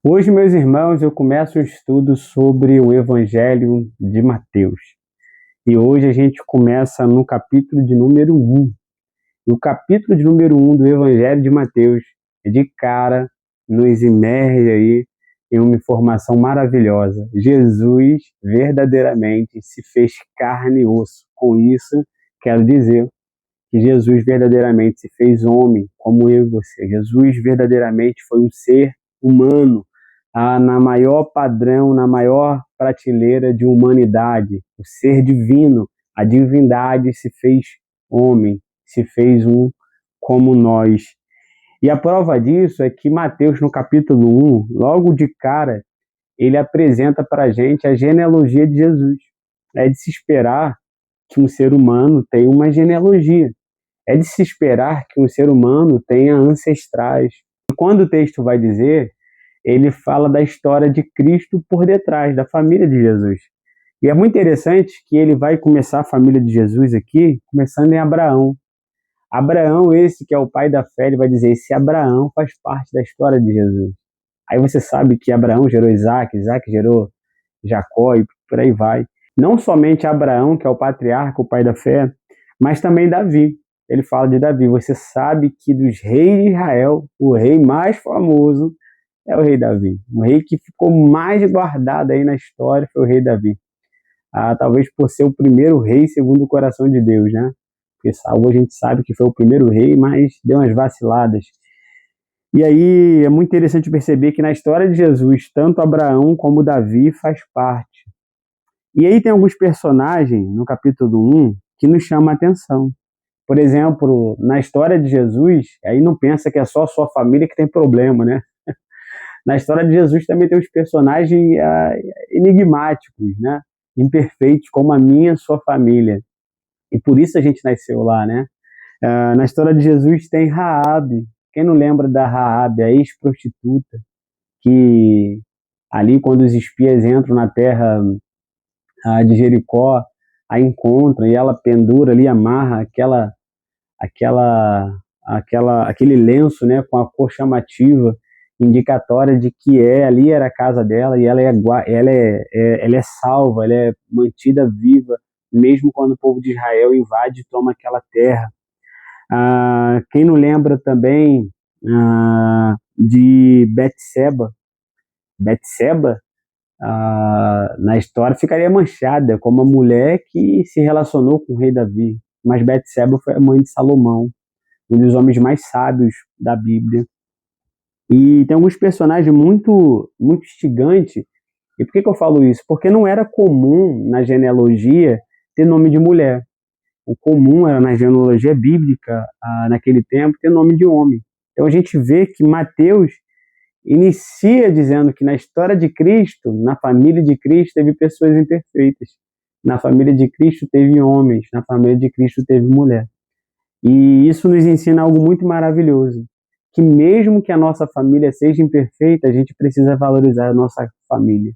Hoje, meus irmãos, eu começo um estudo sobre o Evangelho de Mateus. E hoje a gente começa no capítulo de número 1. E o capítulo de número 1 do Evangelho de Mateus, de cara, nos imerge aí em uma informação maravilhosa. Jesus verdadeiramente se fez carne e osso. Com isso, quero dizer que Jesus verdadeiramente se fez homem, como eu e você. Jesus verdadeiramente foi um ser humano, na maior padrão, na maior prateleira de humanidade. O ser divino, a divindade se fez homem, se fez um como nós. E a prova disso é que Mateus, no capítulo 1, logo de cara, ele apresenta para a gente a genealogia de Jesus. É de se esperar que um ser humano tenha uma genealogia. É de se esperar que um ser humano tenha ancestrais. E quando o texto vai dizer, ele fala da história de Cristo por detrás, da família de Jesus. E é muito interessante que ele vai começar a família de Jesus aqui, começando em Abraão. Abraão, esse que é o pai da fé, ele vai dizer, esse Abraão faz parte da história de Jesus. Aí você sabe que Abraão gerou Isaac, Isaac gerou Jacó e por aí vai. Não somente Abraão, que é o patriarca, o pai da fé, mas também Davi. Ele fala de Davi. Você sabe que dos reis de Israel, o rei mais famoso é o rei Davi. O rei que ficou mais guardado aí na história foi o rei Davi. Talvez por ser o primeiro rei segundo o coração de Deus, né? Porque Saul a gente sabe que foi o primeiro rei, mas deu umas vaciladas. E aí é muito interessante perceber que na história de Jesus, tanto Abraão como Davi faz parte. E aí tem alguns personagens no capítulo 1 que nos chamam a atenção. Por exemplo, na história de Jesus, aí não pensa que é só a sua família que tem problema, né? Na história de Jesus também tem os personagens enigmáticos, né? Imperfeitos, como a minha e a sua família. E por isso a gente nasceu lá, né? Na história de Jesus tem Raabe. Quem não lembra da Raabe, a ex-prostituta, que ali quando os espias entram na terra de Jericó, a encontram e ela pendura ali, amarra aquele lenço, né, com a cor chamativa, indicatória de que ali era a casa dela e ela é salva, ela é mantida viva, mesmo quando o povo de Israel invade e toma aquela terra. Quem não lembra também de Betseba? Betseba, na história, ficaria manchada como a mulher que se relacionou com o rei Davi. Mas Betseba foi a mãe de Salomão, um dos homens mais sábios da Bíblia. E tem alguns personagens muito, muito instigantes. E por que eu falo isso? Porque não era comum na genealogia ter nome de mulher. O comum era na genealogia bíblica, naquele tempo, ter nome de homem. Então a gente vê que Mateus inicia dizendo que na história de Cristo, na família de Cristo, teve pessoas imperfeitas. Na família de Cristo teve homens, na família de Cristo teve mulher. E isso nos ensina algo muito maravilhoso, que mesmo que a nossa família seja imperfeita, a gente precisa valorizar a nossa família.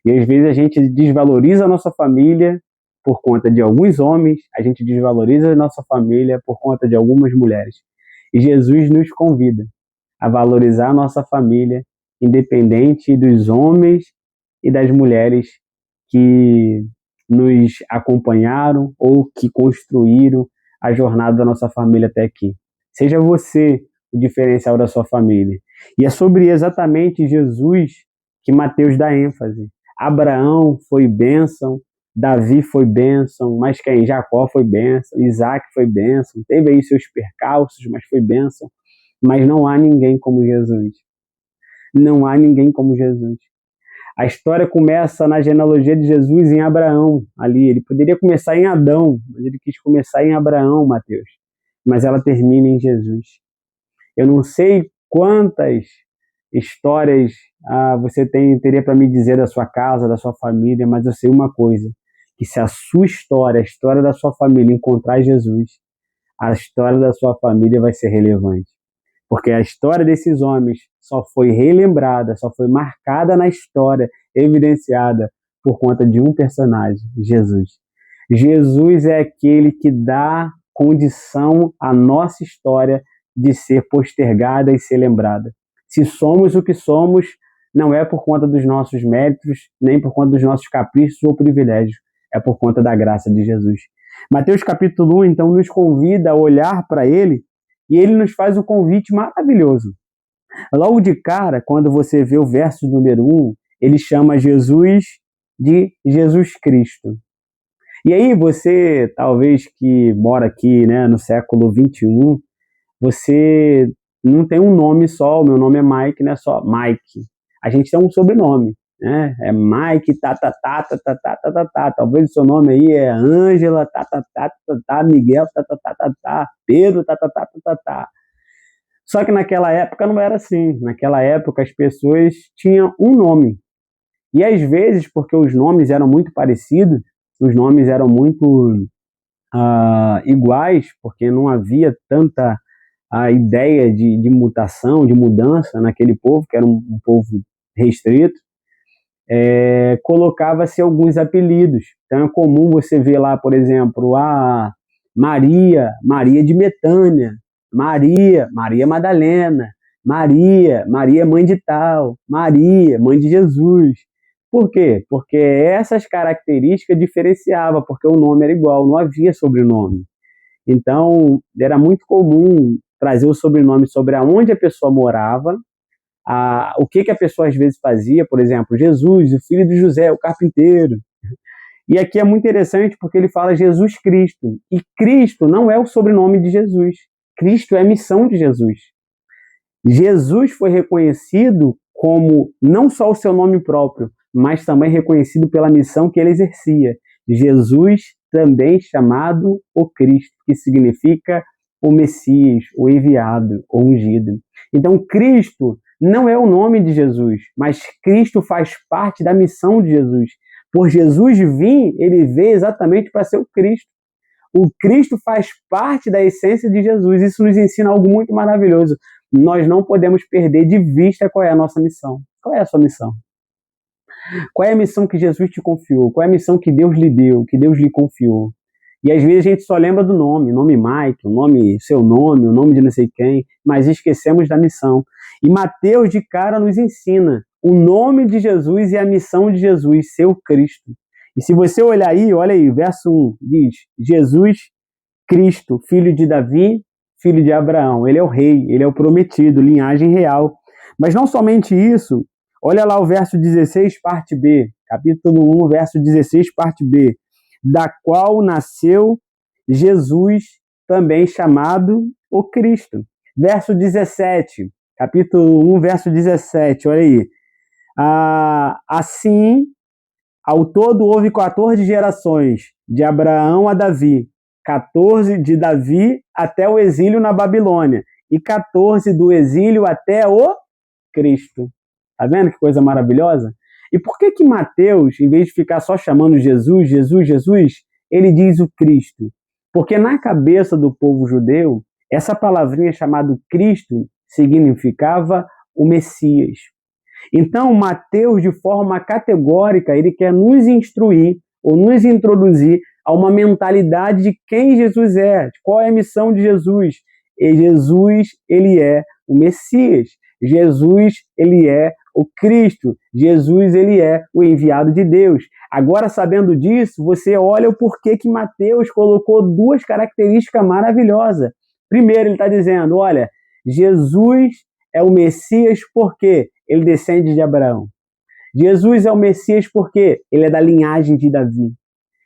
E às vezes a gente desvaloriza a nossa família por conta de alguns homens, a gente desvaloriza a nossa família por conta de algumas mulheres. E Jesus nos convida a valorizar a nossa família, independente dos homens e das mulheres que nos acompanharam ou que construíram a jornada da nossa família até aqui. Seja você o diferencial da sua família. E é sobre exatamente Jesus que Mateus dá ênfase. Abraão foi bênção, Davi foi bênção, mas quem? Jacó foi bênção, Isaac foi bênção, teve aí seus percalços, mas foi bênção. Mas não há ninguém como Jesus. Não há ninguém como Jesus. A história começa na genealogia de Jesus em Abraão, ali. Ele poderia começar em Adão, mas ele quis começar em Abraão, Mateus. Mas ela termina em Jesus. Eu não sei quantas histórias você teria para me dizer da sua casa, da sua família, mas eu sei uma coisa, que se a sua história, a história da sua família encontrar Jesus, a história da sua família vai ser relevante. Porque a história desses homens só foi relembrada, só foi marcada na história, evidenciada por conta de um personagem, Jesus. Jesus é aquele que dá condição à nossa história de ser postergada e ser lembrada. Se somos o que somos, não é por conta dos nossos méritos, nem por conta dos nossos caprichos ou privilégios, é por conta da graça de Jesus. Mateus capítulo 1, então, nos convida a olhar para ele, e ele nos faz um convite maravilhoso. Logo de cara, quando você vê o verso número 1, ele chama Jesus de Jesus Cristo. E aí você, talvez que mora aqui, né, no século 21, você não tem um nome só, o meu nome é Mike, não é só Mike. A gente tem um sobrenome, né? É Mike, talvez o seu nome aí é Ângela, Miguel, Pedro, Só que naquela época não era assim. Naquela época as pessoas tinham um nome. E às vezes, porque os nomes eram muito parecidos, os nomes eram muito iguais, porque não havia tanta a ideia de mutação, de mudança naquele povo, que era um povo restrito, colocava-se alguns apelidos. Então é comum você ver lá, por exemplo, Maria de Betânia, Maria Madalena, Maria mãe de tal, Maria, mãe de Jesus. Por quê? Porque essas características diferenciavam, porque o nome era igual, não havia sobrenome. Então, era muito comum trazer o sobrenome sobre aonde a pessoa morava, o que a pessoa às vezes fazia, por exemplo, Jesus, o filho de José, o carpinteiro. E aqui é muito interessante porque ele fala Jesus Cristo. E Cristo não é o sobrenome de Jesus. Cristo é a missão de Jesus. Jesus foi reconhecido como não só o seu nome próprio, mas também reconhecido pela missão que ele exercia. Jesus, também chamado o Cristo, que significa o Messias, o enviado, o ungido. Então, Cristo não é o nome de Jesus, mas Cristo faz parte da missão de Jesus. Por Jesus vir, ele veio exatamente para ser o Cristo. O Cristo faz parte da essência de Jesus. Isso nos ensina algo muito maravilhoso. Nós não podemos perder de vista qual é a nossa missão. Qual é a sua missão? Qual é a missão que Jesus te confiou? Qual é a missão que Deus lhe deu, que Deus lhe confiou? E às vezes a gente só lembra do nome Mike, seu nome, o nome de não sei quem, mas esquecemos da missão. E Mateus de cara nos ensina o nome de Jesus e a missão de Jesus, ser o Cristo. E se você olhar aí, olha aí, verso 1, diz, Jesus Cristo, filho de Davi, filho de Abraão. Ele é o rei, ele é o prometido, linhagem real. Mas não somente isso, olha lá o verso 16, parte B, capítulo 1, verso 16, parte B, da qual nasceu Jesus, também chamado o Cristo. Verso 17, capítulo 1, verso 17, olha aí. Assim, ao todo houve 14 gerações, de Abraão a Davi, 14 de Davi até o exílio na Babilônia, e 14 do exílio até o Cristo. Tá vendo que coisa maravilhosa? E por que Mateus, em vez de ficar só chamando Jesus, Jesus, Jesus, ele diz o Cristo? Porque na cabeça do povo judeu, essa palavrinha chamada Cristo significava o Messias. Então, Mateus, de forma categórica, ele quer nos instruir ou nos introduzir a uma mentalidade de quem Jesus é, de qual é a missão de Jesus. E Jesus, ele é o Messias. Jesus, ele é o Cristo. Jesus, ele é o enviado de Deus. Agora, sabendo disso, você olha o porquê que Mateus colocou duas características maravilhosas. Primeiro, ele está dizendo, olha, Jesus é o Messias porque ele descende de Abraão. Jesus é o Messias porque ele é da linhagem de Davi.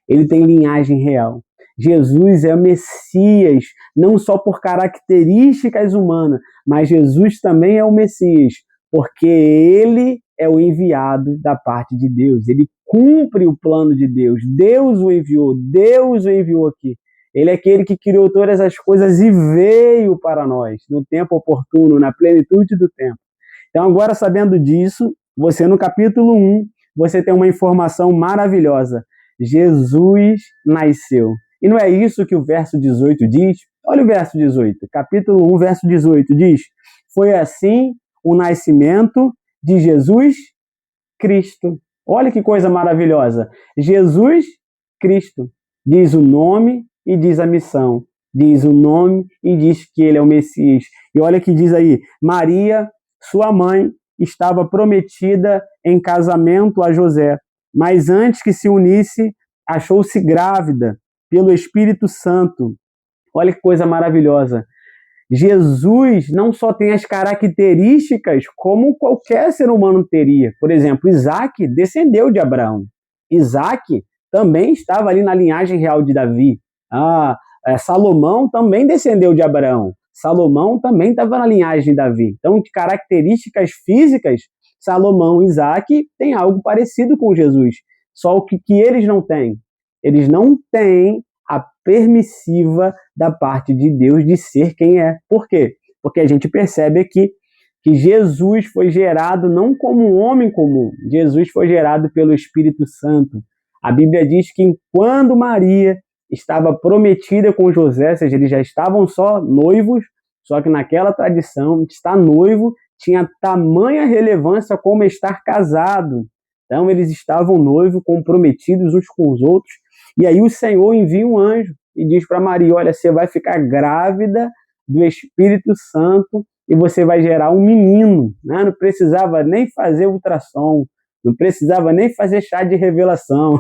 Ele tem linhagem real. Jesus é o Messias, não só por características humanas, mas Jesus também é o Messias, porque ele é o enviado da parte de Deus. Ele cumpre o plano de Deus. Deus o enviou aqui. Ele é aquele que criou todas as coisas e veio para nós, no tempo oportuno, na plenitude do tempo. Então, agora sabendo disso, você no capítulo 1, você tem uma informação maravilhosa. Jesus nasceu. E não é isso que o verso 18 diz? Olha o verso 18, capítulo 1, verso 18, diz: foi assim o nascimento de Jesus Cristo. Olha que coisa maravilhosa. Jesus Cristo. Diz o nome e diz a missão. Diz o nome e diz que ele é o Messias. E olha que diz aí, Maria, sua mãe, estava prometida em casamento a José, mas antes que se unisse, achou-se grávida pelo Espírito Santo. Olha que coisa maravilhosa. Jesus não só tem as características como qualquer ser humano teria. Por exemplo, Isaac descendeu de Abraão. Isaac também estava ali na linhagem real de Davi. Salomão também descendeu de Abraão. Salomão também estava na linhagem de Davi. Então, de características físicas, Salomão e Isaac têm algo parecido com Jesus. Só o que eles não têm? Eles não têm a permissiva da parte de Deus de ser quem é. Por quê? Porque a gente percebe aqui que Jesus foi gerado não como um homem comum. Jesus foi gerado pelo Espírito Santo. A Bíblia diz que quando Maria estava prometida com José, ou seja, eles já estavam só noivos, só que naquela tradição, estar noivo tinha tamanha relevância como estar casado. Então, eles estavam noivos, comprometidos uns com os outros, e aí o Senhor envia um anjo e diz para Maria, olha, você vai ficar grávida do Espírito Santo e você vai gerar um menino, né? Não precisava nem fazer ultrassom, não precisava nem fazer chá de revelação,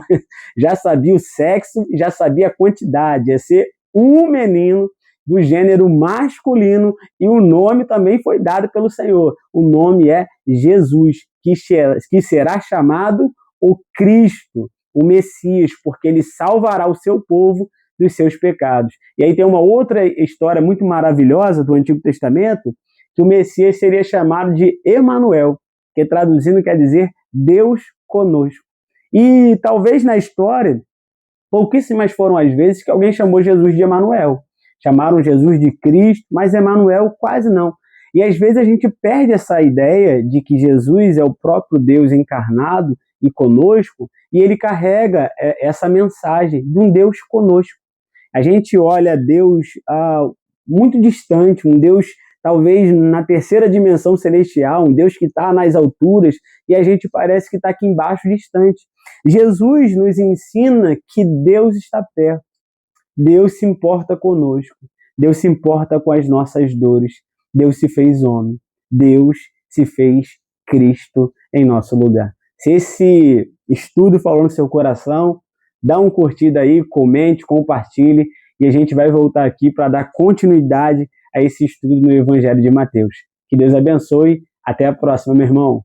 já sabia o sexo, já sabia a quantidade, ia ser um menino do gênero masculino e o nome também foi dado pelo Senhor. O nome é Jesus, que será chamado o Cristo, o Messias, porque ele salvará o seu povo dos seus pecados. E aí tem uma outra história muito maravilhosa do Antigo Testamento, que o Messias seria chamado de Emanuel, que traduzindo quer dizer Deus conosco. E talvez na história, pouquíssimas foram as vezes que alguém chamou Jesus de Emanuel. Chamaram Jesus de Cristo, mas Emanuel quase não. E às vezes a gente perde essa ideia de que Jesus é o próprio Deus encarnado e conosco, e ele carrega essa mensagem de um Deus conosco. A gente olha Deus muito distante, um Deus talvez na terceira dimensão celestial, um Deus que está nas alturas, e a gente parece que está aqui embaixo, distante. Jesus nos ensina que Deus está perto. Deus se importa conosco. Deus se importa com as nossas dores. Deus se fez homem. Deus se fez Cristo em nosso lugar. Se esse estudo falou no seu coração, dá um curtida aí, comente, compartilhe, e a gente vai voltar aqui para dar continuidade a esse estudo no Evangelho de Mateus. Que Deus abençoe. Até a próxima, meu irmão.